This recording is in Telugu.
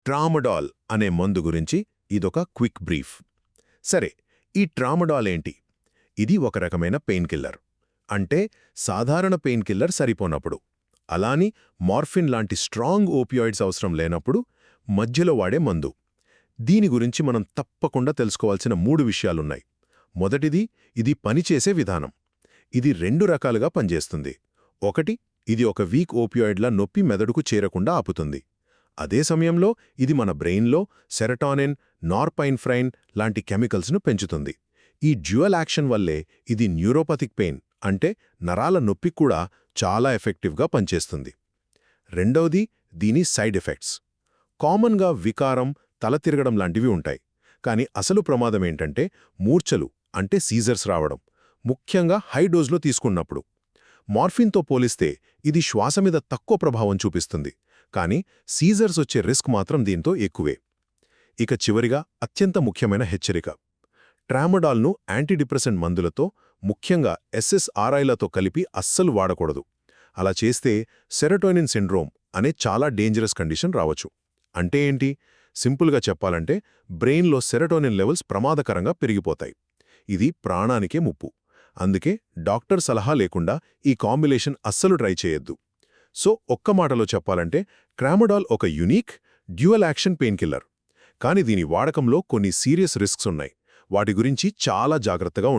ట్రామడాల్ అనే మందు గురించి ఇదొక క్విక్ బ్రీఫ్. సరే, ఈ ట్రామడాల్ ఏంటి? ఇది ఒక రకమైన పెయిన్ కిల్లర్. అంటే సాధారణ పెయిన్ కిల్లర్ సరిపోనప్పుడు, అలాని మార్ఫిన్ లాంటి స్ట్రాంగ్ ఓపియాయిడ్స్ అవసరం లేనప్పుడు మధ్యలో వాడే మందు. దీని గురించి మనం తప్పకుండా తెలుసుకోవాల్సిన 3 విషయాలున్నాయి. మొదటిది, ఇది పనిచేసే విధానం. ఇది 2 రకాలుగా పనిచేస్తుంది. ఒకటి, ఇది ఒక వీక్ ఓపియాయిడ్లా నొప్పి మెదడుకు చేరకుండా ఆపుతుంది. అదే సమయంలో ఇది మన బ్రెయిన్లో సెరటానిన్, నార్పైన్ఫ్రైన్ లాంటి కెమికల్స్ను పెంచుతుంది. ఈ డ్యూయల్ యాక్షన్ వల్లే ఇది న్యూరోపథిక్ పెయిన్ అంటే నరాల నొప్పి కూడా చాలా ఎఫెక్టివ్గా పనిచేస్తుంది. రెండవది, దీని సైడ్ ఎఫెక్ట్స్. కామన్గా వికారం, తల తిరగడం లాంటివి ఉంటాయి. కానీ అసలు ప్రమాదమేంటంటే మూర్ఛలు అంటే సీజర్స్ రావడం, ముఖ్యంగా హై డోస్లో తీసుకున్నప్పుడు. మార్ఫిన్తో పోలిస్తే ఇది శ్వాస మీద తక్కువ ప్రభావం చూపిస్తుంది, కానీ సీజర్స్ వచ్చే రిస్క్ మాత్రం దీంతో ఎక్కువే. ఇక చివరిగా అత్యంత ముఖ్యమైన హెచ్చరిక. ట్రామడాల్ను యాంటీడిప్రెసెంట్ మందులతో, ముఖ్యంగా ఎస్ఎస్ఆర్ఐలతో కలిపి అస్సలు వాడకూడదు. అలా చేస్తే సెరటోనిన్ సిండ్రోమ్ అనే చాలా డేంజరస్ కండిషన్ రావచ్చు. అంటే ఏంటి? సింపుల్గా చెప్పాలంటే బ్రెయిన్లో సెరటోనిన్ లెవెల్స్ ప్రమాదకరంగా పెరిగిపోతాయి. ఇది ప్రాణానికే ముప్పు. అందుకే డాక్టర్ సలహా లేకుండా ఈ కాంబినేషన్ అస్సలు ట్రై చేయొద్దు. సో ఒక్క మాటలో చెప్పాలంటే ట్రామడాల్ ఒక unique, dual action pain killer. కానీ దీని వాడకంలో కొన్ని సీరియస్ రిస్క్స్ ఉన్నాయి. వాటి గురించి చాలా జాగ్రత్తగా ఉండాలి.